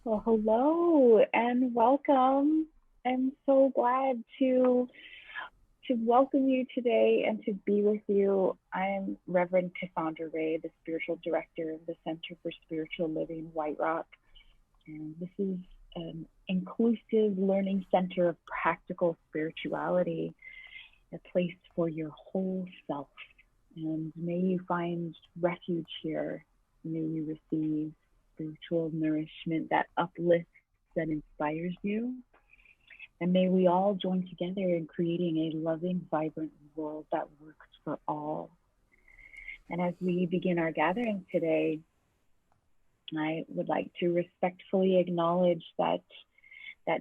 Well, hello and welcome. I'm so glad to welcome you today and to be with you. I'm Reverend Cassandra Rae, the spiritual director of the Center for Spiritual Living, White Rock. And this is an inclusive learning center of practical spirituality, a place for your whole self. And may you find refuge here. May you receive spiritual nourishment that uplifts and inspires you. And may we all join together in creating a loving, vibrant world that works for all. And as we begin our gathering today, I would like to respectfully acknowledge that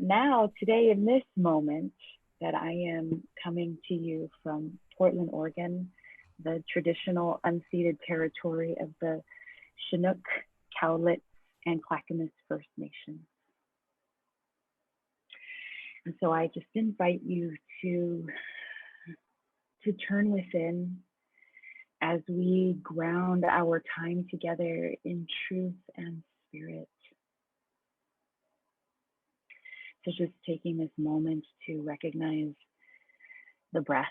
now, today, in this moment, that I am coming to you from Portland, Oregon, the traditional unceded territory of the Chinook, Cowlitz, and Clackamas First Nations. And so I just invite you to turn within as we ground our time together in truth and spirit. So just taking this moment to recognize the breath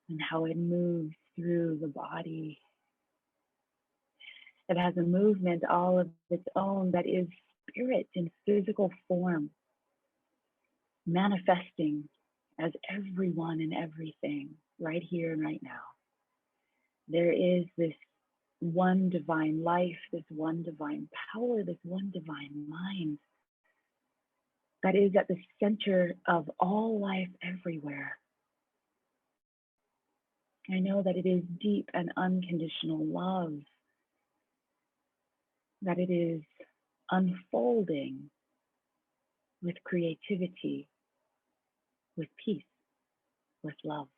and how it moves through the body. It has a movement all of its own that is spirit in physical form, manifesting as everyone and everything right here and right now. There is this one divine life, this one divine power, this one divine mind that is at the center of all life everywhere. I know that it is deep and unconditional love, that it is unfolding with creativity, with peace, with love.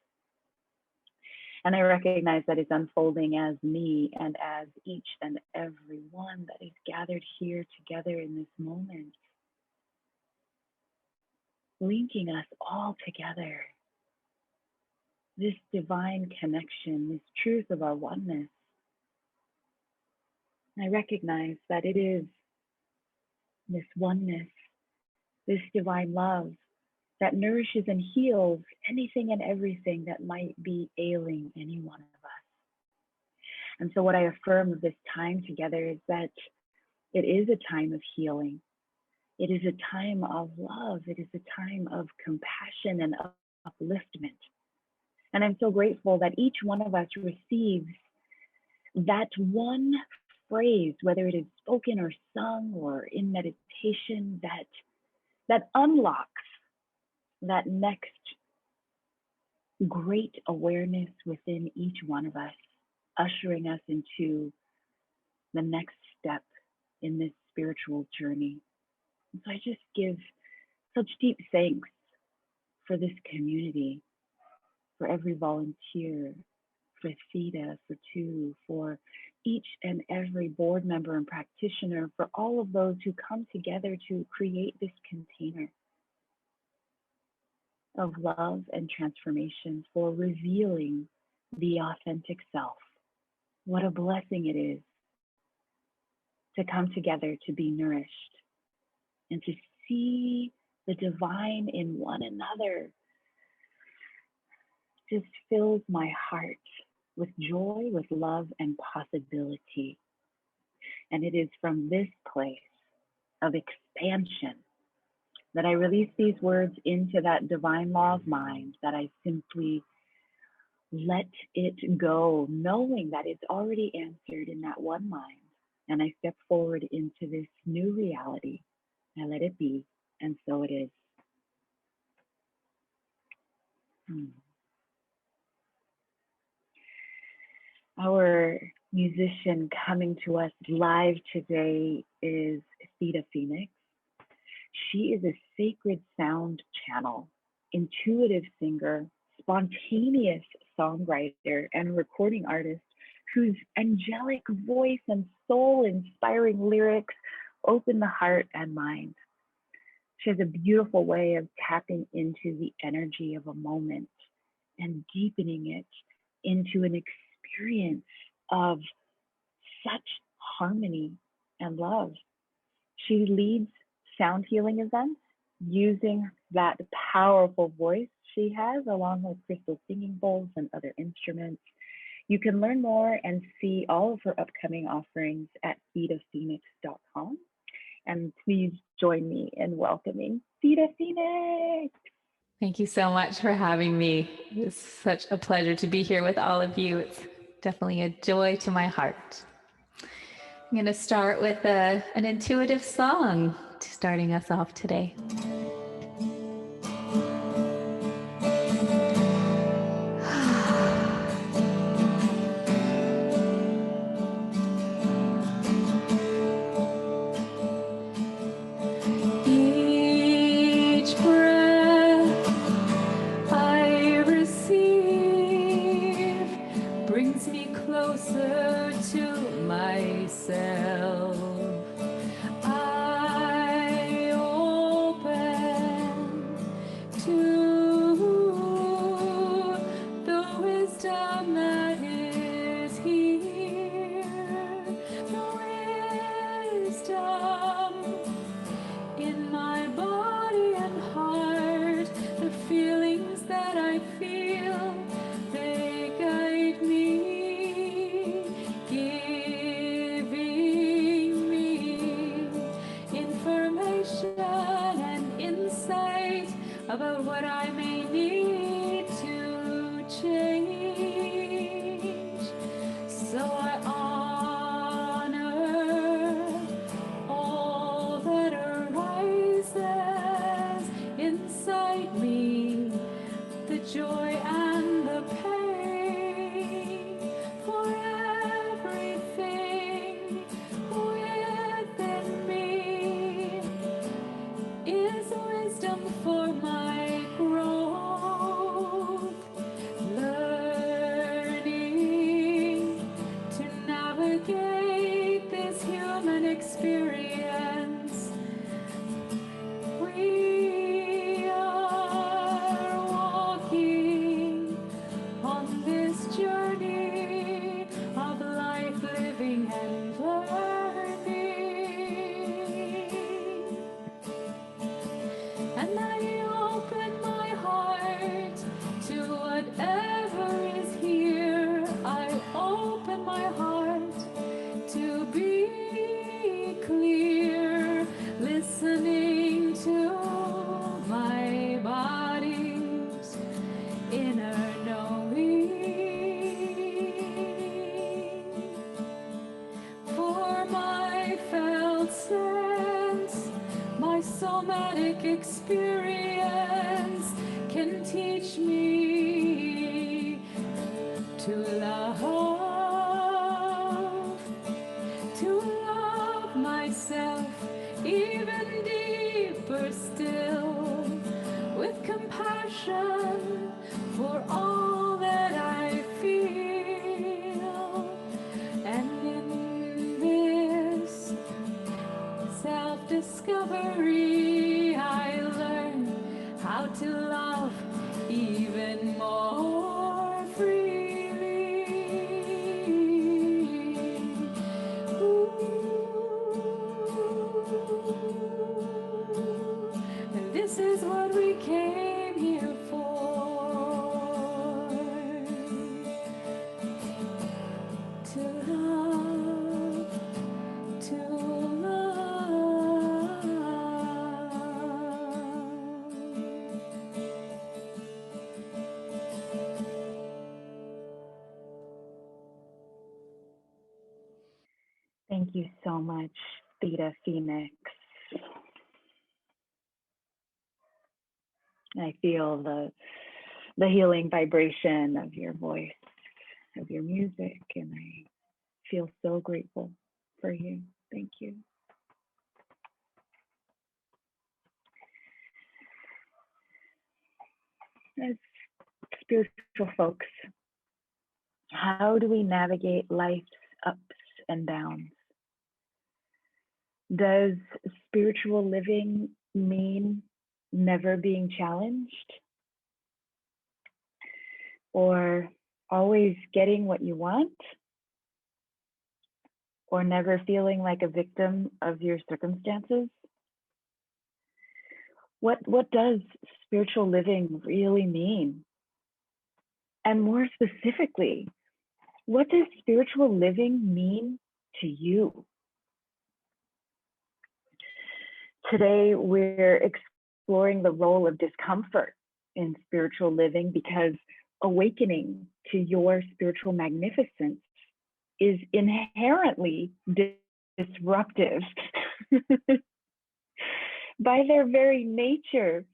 And I recognize that it's unfolding as me and as each and every one that is gathered here together in this moment, linking us all together. This divine connection, this truth of our oneness. I recognize that it is this oneness, this divine love that nourishes and heals anything and everything that might be ailing any one of us. And so what I affirm of this time together is that it is a time of healing. It is a time of love. It is a time of compassion and upliftment. And I'm so grateful that each one of us receives that one phrase, whether it is spoken or sung or in meditation, that unlocks that next great awareness within each one of us, ushering us into the next step in this spiritual journey. And so I just give such deep thanks for this community, for every volunteer, for Theta, for Tu, for each and every board member and practitioner, for all of those who come together to create this container of love and transformation, for revealing the authentic self. What a blessing it is to come together to be nourished and to see the divine in one another. Just fills my heart with joy, with love, and possibility. And it is from this place of expansion that I release these words into that divine law of mind, that I simply let it go, knowing that it's already answered in that one mind. And I step forward into this new reality. I let it be, and so it is. Our musician coming to us live today is Theta Phoenix. She is a sacred sound channel, intuitive singer, spontaneous songwriter, and recording artist whose angelic voice and soul-inspiring lyrics open the heart and mind. She has a beautiful way of tapping into the energy of a moment and deepening it into an experience of such harmony and love. She leads sound healing events using that powerful voice she has, along with crystal singing bowls and other instruments. You can learn more and see all of her upcoming offerings at feetofphoenix.com. And please join me in welcoming Feet of Phoenix. Thank you so much for having me. It's such a pleasure to be here with all of you. It's definitely a joy to my heart. I'm going to start with an intuitive song starting us off today. Each breath I receive brings me closer to myself. I open to the wisdom that is here, the wisdom in my body and heart, the feelings that I feel, they guide me, giving me information and insight about what I may need to change. So I honor all that arises inside me, the joy and the pain, for everything within me is wisdom for my growth, learning to navigate this human experience. We are walking on this journey of life, living and learning. And I open my heart to whatever is here. I open my heart to be clear, listening to my body's inner knowing. For my felt sense, my somatic experience can teach me to love myself even deeper still, with compassion for all that I feel. And in this self-discovery, I learn how to love even more freely. And this is what we came here for, to love, to love. Thank you so much, Theta Phoenix. I feel the healing vibration of your voice, of your music, and I feel so grateful for you. Thank you. As spiritual folks, how do we navigate life's ups and downs? Does spiritual living mean never being challenged? Or always getting what you want? or never feeling like a victim of your circumstances? What does spiritual living really mean? And more specifically, what does spiritual living mean to you? Today, we're exploring the role of discomfort in spiritual living because awakening to your spiritual magnificence is inherently disruptive. By their very nature,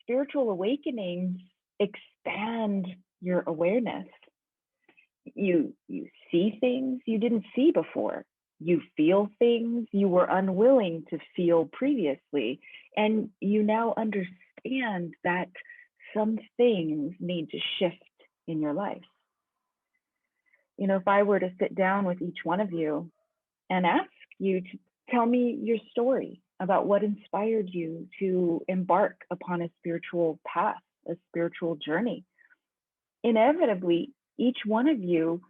spiritual awakenings expand your awareness. You see things you didn't see before. You feel things you were unwilling to feel previously. And you now understand that some things need to shift in your life. You know, if I were to sit down with each one of you and ask you to tell me your story about what inspired you to embark upon a spiritual path, a spiritual journey, inevitably, each one of you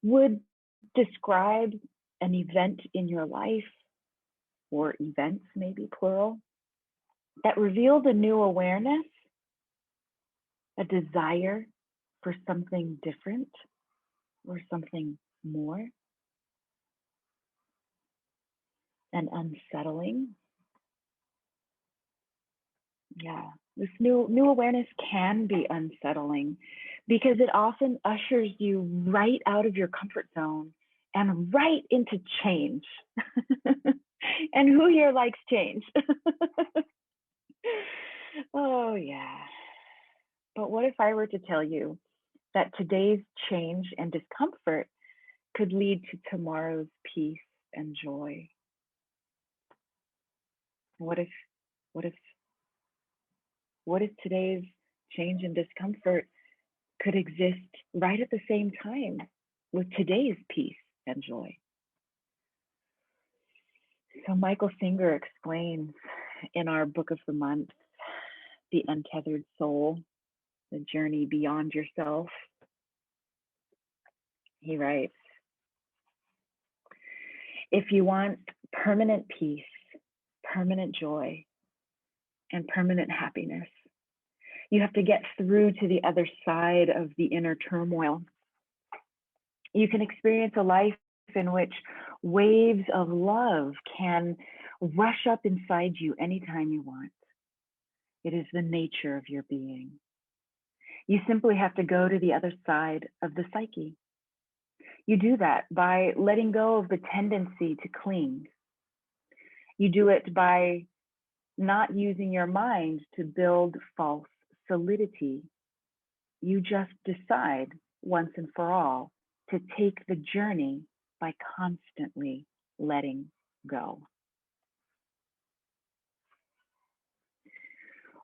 would describe an event in your life, or events, maybe plural, that revealed a new awareness, a desire for something different or something more, and unsettling. Yeah, this new awareness can be unsettling because it often ushers you right out of your comfort zone and right into change. And who here likes change? Oh, yeah. But what if I were to tell you that today's change and discomfort could lead to tomorrow's peace and joy? What if, what if, what if today's change and discomfort could exist right at the same time with today's peace and joy? So Michael Singer explains in our book of the month, The Untethered Soul, The Journey Beyond Yourself. He writes, if you want permanent peace, permanent joy, and permanent happiness, you have to get through to the other side of the inner turmoil. You can experience a life in which waves of love can rush up inside you anytime you want. It is the nature of your being. You simply have to go to the other side of the psyche. You do that by letting go of the tendency to cling. You do it by not using your mind to build false solidity. You just decide once and for all to take the journey by constantly letting go.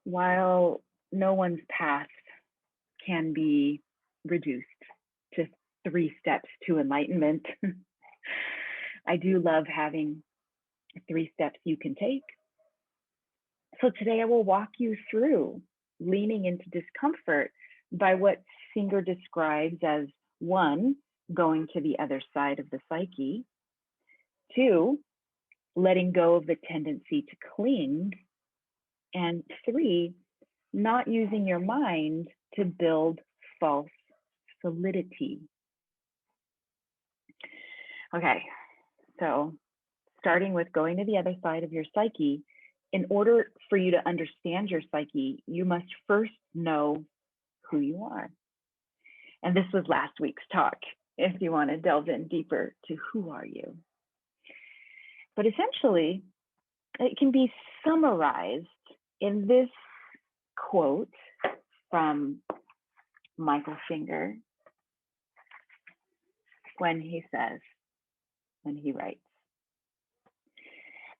While no one's path can be reduced to 3 steps to enlightenment, I do love having 3 steps you can take. So today I will walk you through leaning into discomfort by what Singer describes as 1, going to the other side of the psyche, 2, letting go of the tendency to cling, and 3, not using your mind to build false solidity. Okay, so starting with going to the other side of your psyche, in order for you to understand your psyche, you must first know who you are. And this was last week's talk, if you want to delve in deeper to who are you. But essentially, it can be summarized in this quote from Michael Singer when he writes,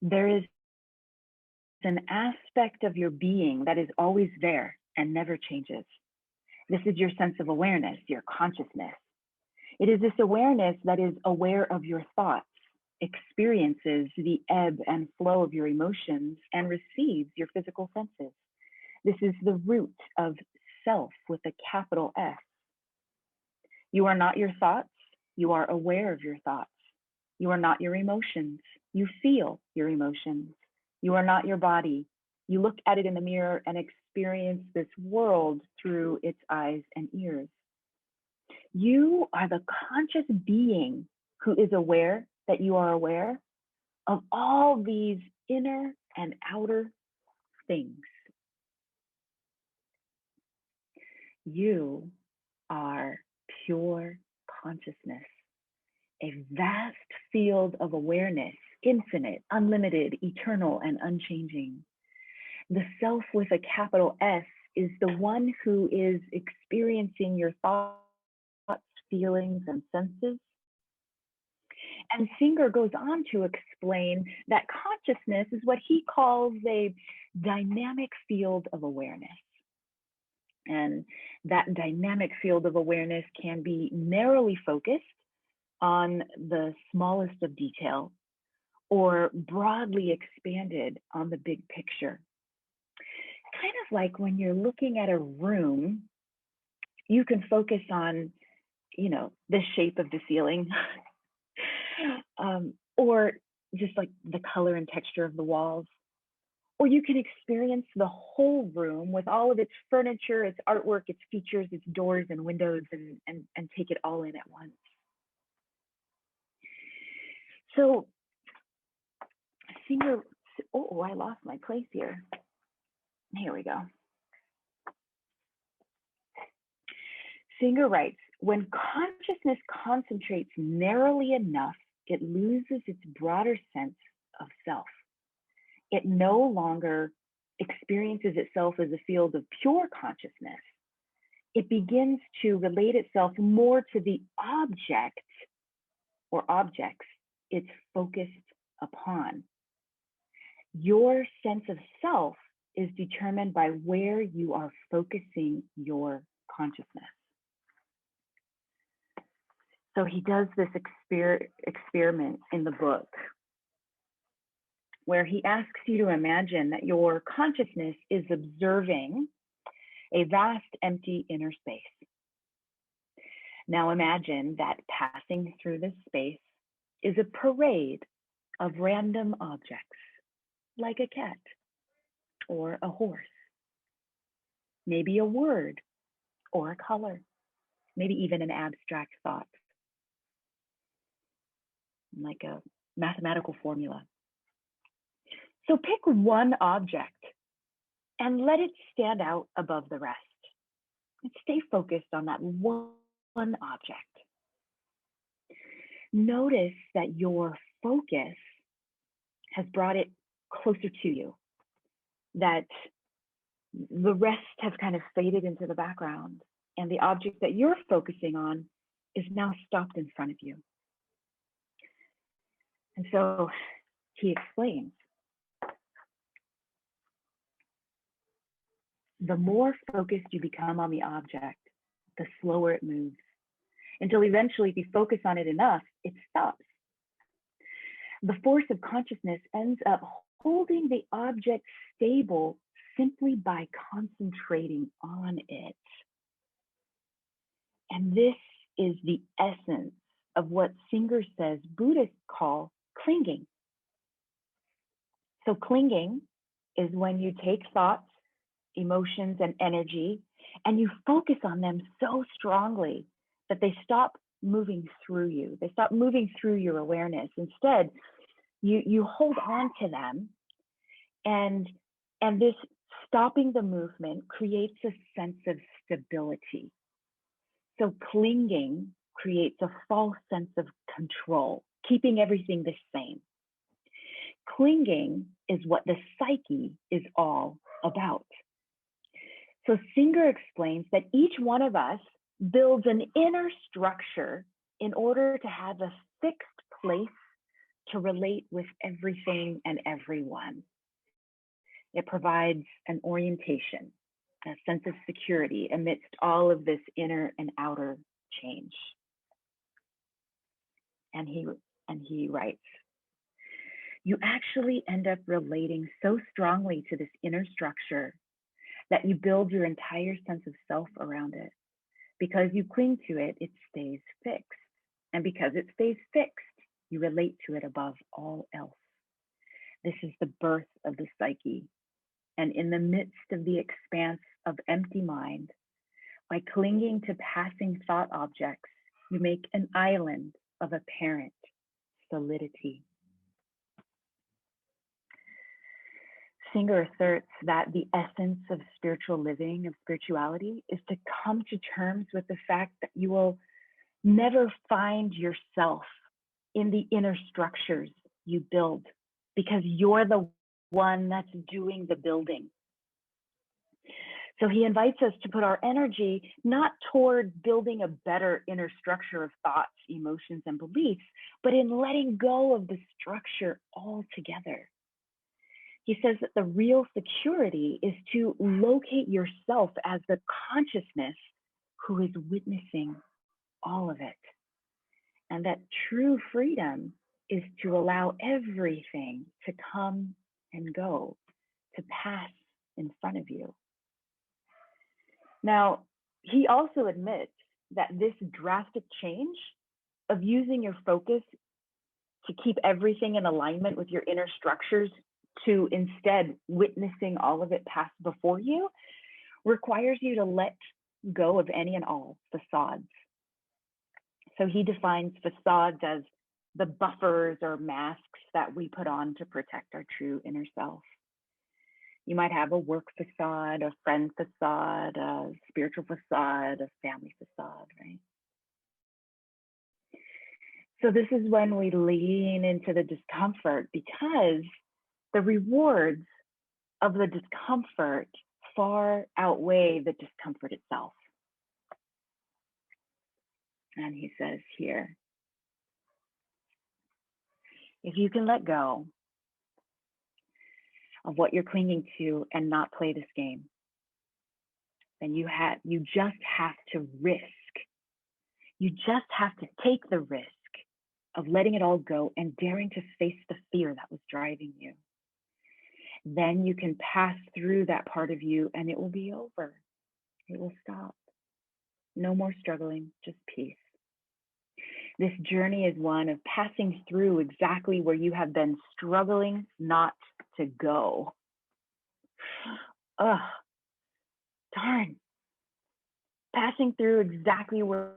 there is an aspect of your being that is always there and never changes. This is your sense of awareness, your consciousness. It is this awareness that is aware of your thoughts, experiences the ebb and flow of your emotions, and receives your physical senses. This is the root of self with a capital S. You are not your thoughts. You are aware of your thoughts. You are not your emotions. You feel your emotions. You are not your body. You look at it in the mirror and experience this world through its eyes and ears. You are the conscious being who is aware that you are aware of all these inner and outer things. You are pure consciousness, a vast field of awareness, infinite, unlimited, eternal, and unchanging. The self with a capital S is the one who is experiencing your thoughts, feelings, and senses. And Singer goes on to explain that consciousness is what he calls a dynamic field of awareness. And that dynamic field of awareness can be narrowly focused on the smallest of detail or broadly expanded on the big picture. Kind of like when you're looking at a room, you can focus on, the shape of the ceiling or just like the color and texture of the walls. Or you can experience the whole room with all of its furniture, its artwork, its features, its doors and windows, and take it all in at once. So Singer, I lost my place here. Here we go. Singer writes, when consciousness concentrates narrowly enough, it loses its broader sense of self. It no longer experiences itself as a field of pure consciousness. It begins to relate itself more to the object or objects it's focused upon. Your sense of self is determined by where you are focusing your consciousness. So he does this experiment in the book where he asks you to imagine that your consciousness is observing a vast empty inner space. Now imagine that passing through this space is a parade of random objects, like a cat or a horse, maybe a word or a color, maybe even an abstract thought, like a mathematical formula. So pick one object and let it stand out above the rest. And stay focused on that one object. Notice that your focus has brought it closer to you, that the rest has kind of faded into the background, and the object that you're focusing on is now stopped in front of you. And so he explains, the more focused you become on the object, the slower it moves, until eventually, if you focus on it enough, it stops. The force of consciousness ends up holding the object stable simply by concentrating on it. And this is the essence of what Singer says Buddhists call clinging. So clinging is when you take thoughts, emotions, and energy, and you focus on them so strongly that they stop moving through you. They stop moving through your awareness. Instead, you hold on to them, and this stopping the movement creates a sense of stability. So clinging creates a false sense of control, keeping everything the same. Clinging is what the psyche is all about. So Singer explains that each one of us builds an inner structure in order to have a fixed place to relate with everything and everyone. It provides an orientation, a sense of security amidst all of this inner and outer change. And he writes, you actually end up relating so strongly to this inner structure that you build your entire sense of self around it. Because you cling to it, it stays fixed. And because it stays fixed, You relate to it above all else. This is the birth of the psyche. And in the midst of the expanse of empty mind, by clinging to passing thought objects, you make an island of apparent solidity. Singer asserts that the essence of spiritual living, of spirituality, is to come to terms with the fact that you will never find yourself in the inner structures you build, because you're the one that's doing the building. So he invites us to put our energy not toward building a better inner structure of thoughts, emotions, and beliefs, but in letting go of the structure altogether. He says that the real security is to locate yourself as the consciousness who is witnessing all of it. And that true freedom is to allow everything to come and go, to pass in front of you. Now, he also admits that this drastic change of using your focus to keep everything in alignment with your inner structures to instead witnessing all of it pass before you requires you to let go of any and all facades. So he defines facades as the buffers or masks that we put on to protect our true inner self. You might have a work facade, a friend facade, a spiritual facade, a family facade, right? So this is when we lean into the discomfort, because the rewards of the discomfort far outweigh the discomfort itself. And he says here, if you can let go of what you're clinging to and not play this game, then you just have to risk. You just have to take the risk of letting it all go and daring to face the fear that was driving you. Then you can pass through that part of you and it will be over. It will stop. No more struggling, just peace. This journey is one of passing through exactly where you have been struggling not to go. Ugh, darn. Passing through exactly where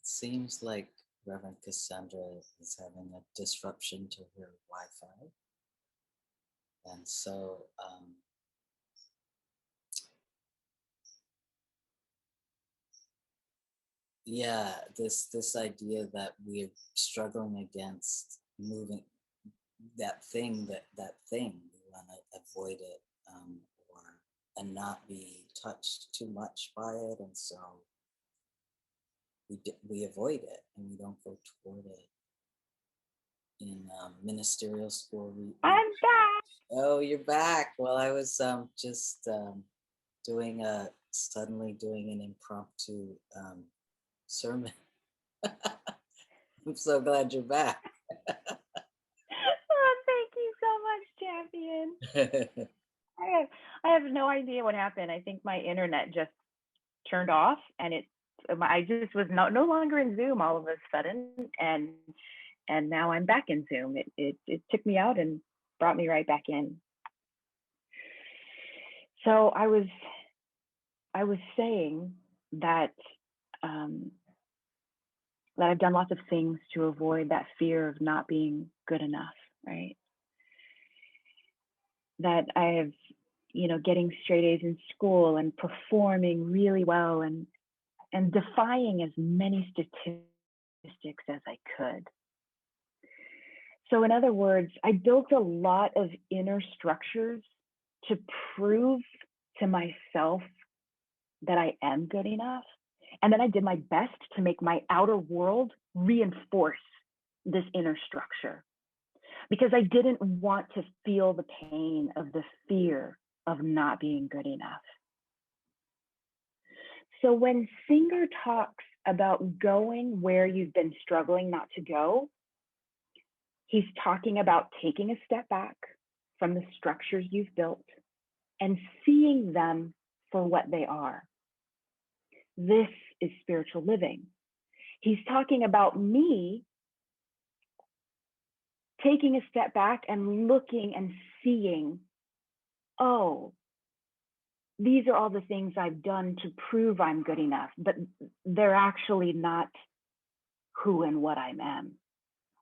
It seems like Reverend Cassandra is having a disruption to her Wi-Fi. And so yeah, this idea that we're struggling against moving that thing, we want to avoid it, and not be touched too much by it, and so we avoid it and we don't go toward it. In ministerial school, I'm back. Oh, you're back. Well, I was just suddenly doing an impromptu sermon. I'm so glad you're back. Oh, thank you so much, champion. I have no idea what happened. I think my internet just turned off, and I just was no longer in Zoom all of a sudden, and now I'm back in Zoom. It took me out and brought me right back in. So I was saying that that I've done lots of things to avoid that fear of not being good enough, right? That I have, getting straight A's in school and performing really well and defying as many statistics as I could. So in other words, I built a lot of inner structures to prove to myself that I am good enough. And then I did my best to make my outer world reinforce this inner structure, because I didn't want to feel the pain of the fear of not being good enough. So when Singer talks about going where you've been struggling not to go, he's talking about taking a step back from the structures you've built and seeing them for what they are. This is spiritual living. He's talking about me taking a step back and looking and seeing, oh, these are all the things I've done to prove I'm good enough, but they're actually not who and what I am,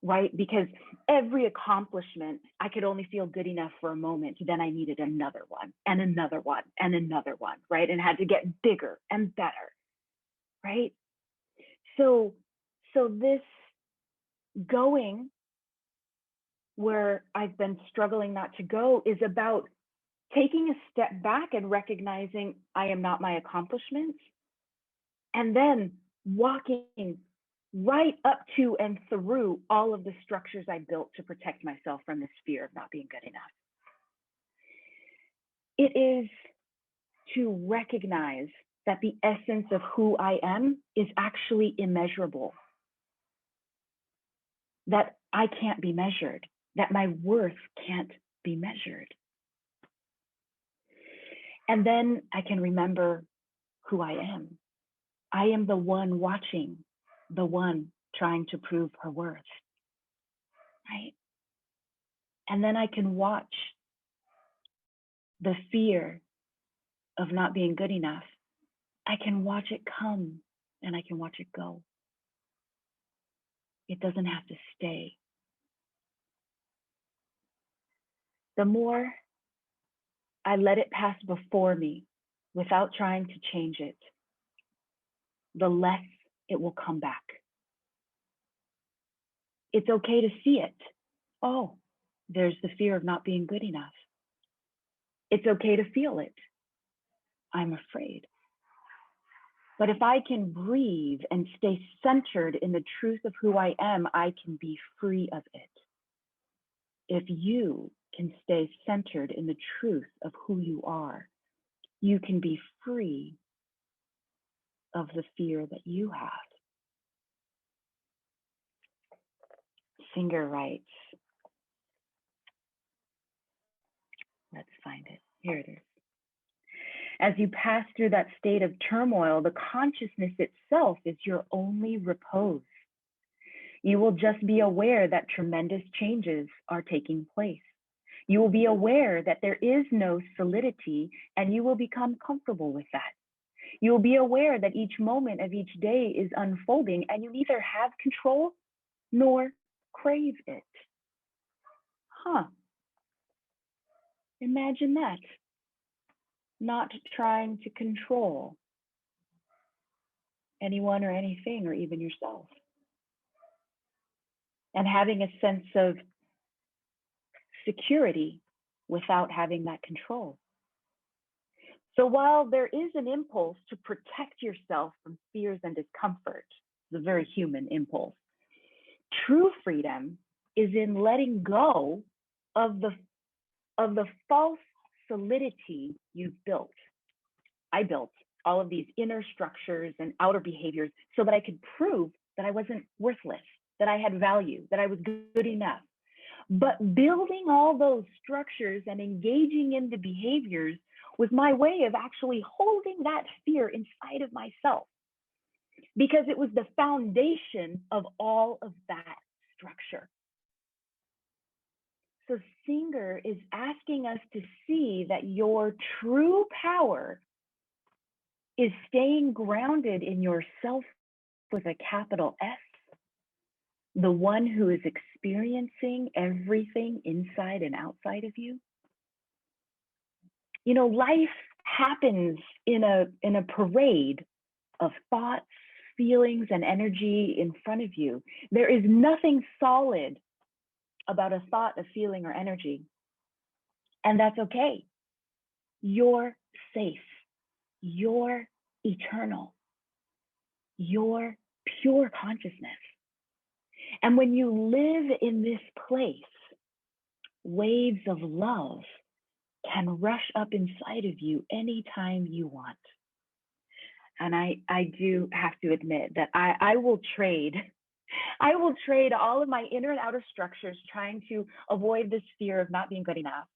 right? Because every accomplishment, I could only feel good enough for a moment. Then I needed another one and another one and another one, right? And had to get bigger and better, right? So this going where I've been struggling not to go is about taking a step back and recognizing I am not my accomplishments, and then walking right up to and through all of the structures I built to protect myself from this fear of not being good enough. It is to recognize that the essence of who I am is actually immeasurable, that I can't be measured, that my worth can't be measured. And then I can remember who I am. I am the one watching, the one trying to prove her worth, right? And then I can watch the fear of not being good enough. I can watch it come and I can watch it go. It doesn't have to stay. The more I let it pass before me without trying to change it, the less it will come back. It's okay to see it. Oh, there's the fear of not being good enough. It's okay to feel it. I'm afraid. But if I can breathe and stay centered in the truth of who I am, I can be free of it. If you can stay centered in the truth of who you are, you can be free of the fear that you have. Singer writes, let's find it. Here it is. As you pass through that state of turmoil, the consciousness itself is your only repose. You will just be aware that tremendous changes are taking place. You will be aware that there is no solidity, and you will become comfortable with that. You will be aware that each moment of each day is unfolding, and you neither have control nor crave it. Imagine that. Not trying to control anyone or anything, or even yourself. And having a sense of security without having that control. So while there is an impulse to protect yourself from fears and discomfort, it's a very human impulse, true freedom is in letting go of the false solidity you've built. I built all of these inner structures and outer behaviors so that I could prove that I wasn't worthless, that I had value, that I was good enough. But building all those structures and engaging in the behaviors was my way of actually holding that fear inside of myself, because it was the foundation of all of that structure. So Singer is asking us to see that your true power is staying grounded in yourself with a capital S, the one who is experiencing everything inside and outside of you. You know, life happens in a parade of thoughts, feelings, and energy in front of you. There is nothing solid about a thought, a feeling, or energy. And that's okay. You're safe. You're eternal. You're pure consciousness. And when you live in this place, waves of love can rush up inside of you anytime you want. And I do have to admit that I will trade all of my inner and outer structures trying to avoid this fear of not being good enough.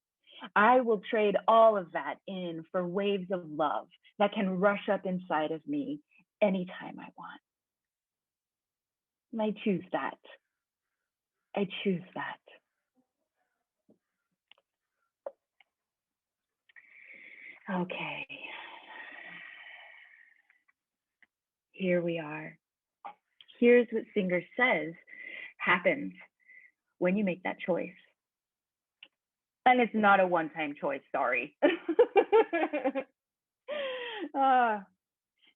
I will trade all of that in for waves of love that can rush up inside of me anytime I want. And I choose that. I choose that. Okay. Here we are. Here's what Singer says happens when you make that choice. And it's not a one-time choice, sorry.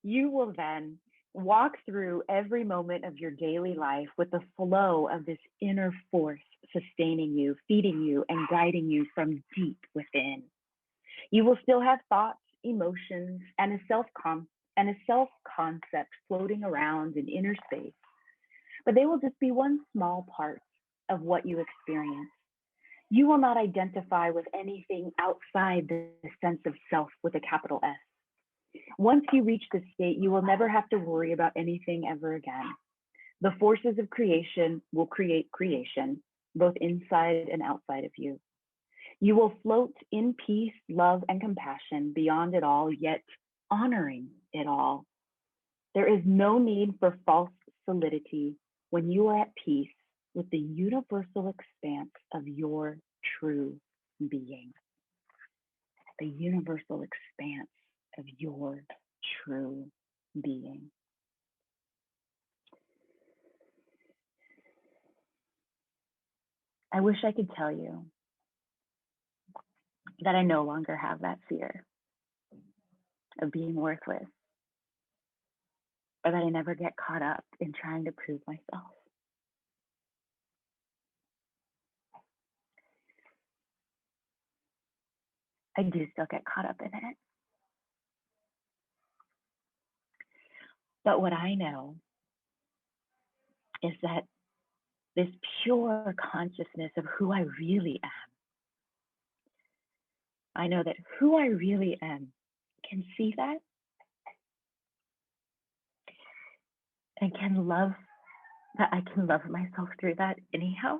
You will then walk through every moment of your daily life with the flow of this inner force sustaining you, feeding you, and guiding you from deep within. You will still have thoughts, emotions, and a self-concept floating around in inner space, but they will just be one small part of what you experience. You will not identify with anything outside the sense of self with a capital S. Once you reach this state, you will never have to worry about anything ever again. The forces of creation will create creation, both inside and outside of you. You will float in peace, love, and compassion beyond it all, yet honoring it all. There is no need for false solidity when you are at peace with the universal expanse of your true being. The universal expanse of your true being. I wish I could tell you that I no longer have that fear of being worthless, or that I never get caught up in trying to prove myself. I do still get caught up in it. But what I know is that this pure consciousness of who I really am, I know that who I really am can see that and can love, that I can love myself through that anyhow.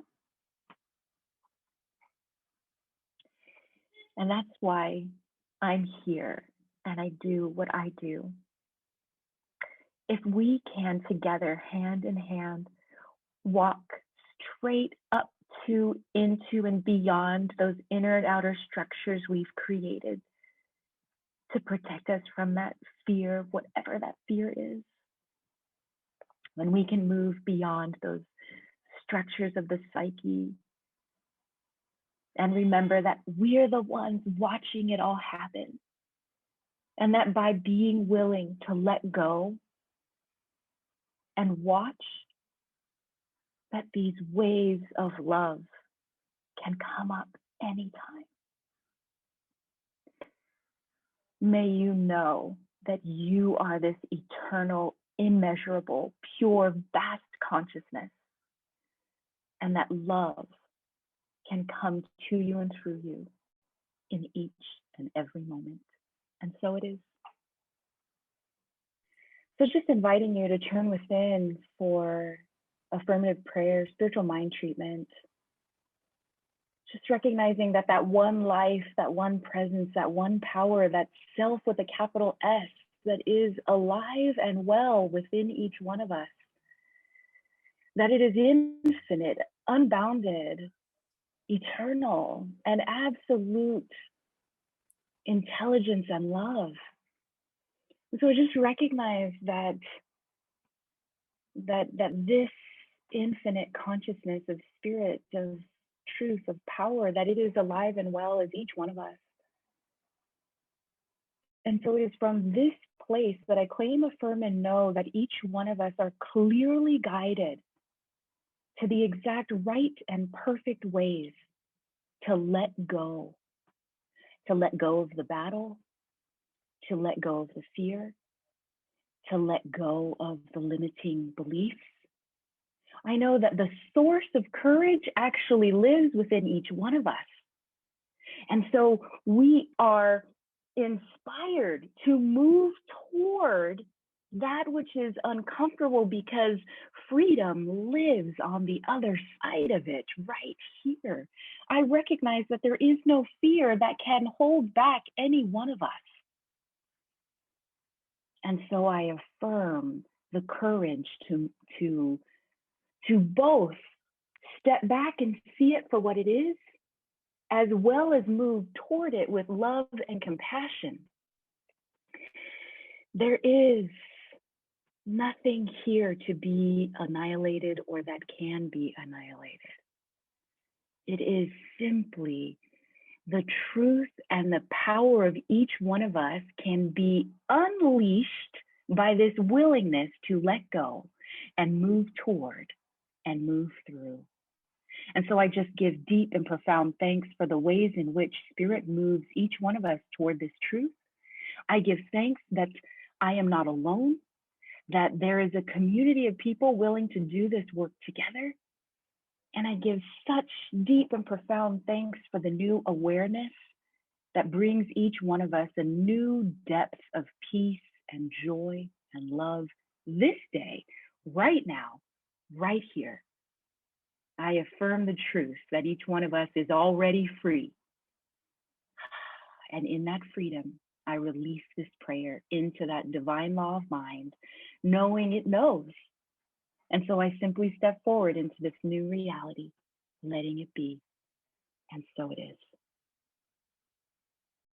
And that's why I'm here and I do what I do. If we can together, hand in hand, walk straight up to, into, and beyond those inner and outer structures we've created to protect us from that fear, whatever that fear is, when we can move beyond those structures of the psyche and remember that we're the ones watching it all happen, and that by being willing to let go and watch, that these waves of love can come up anytime. May you know that you are this eternal, immeasurable, pure, vast consciousness, and that love can come to you and through you in each and every moment. And so it is. So just inviting you to turn within for affirmative prayer, spiritual mind treatment, just recognizing that that one life, that one presence, that one power, that self with a capital S, that is alive and well within each one of us, that it is infinite, unbounded, eternal, and absolute intelligence and love. So just recognize that this infinite consciousness of spirit, of truth, of power, that it is alive and well as each one of us. And so it is from this place that I claim, affirm, and know that each one of us are clearly guided to the exact right and perfect ways to let go of the battle, to let go of the fear, to let go of the limiting beliefs. I know that the source of courage actually lives within each one of us. And so we are inspired to move toward that which is uncomfortable, because freedom lives on the other side of it, right here. I recognize that there is no fear that can hold back any one of us. And so I affirm the courage to both step back and see it for what it is, as well as move toward it with love and compassion. There is nothing here to be annihilated or that can be annihilated. It is simply the truth and the power of each one of us can be unleashed by this willingness to let go and move toward and move through. And so I just give deep and profound thanks for the ways in which Spirit moves each one of us toward this truth. I give thanks that I am not alone, that there is a community of people willing to do this work together. And I give such deep and profound thanks for the new awareness that brings each one of us a new depth of peace and joy and love this day, right now, right here. I affirm the truth that each one of us is already free. And in that freedom, I release this prayer into that divine law of mind, knowing it knows. And so I simply step forward into this new reality, letting it be. And so it is.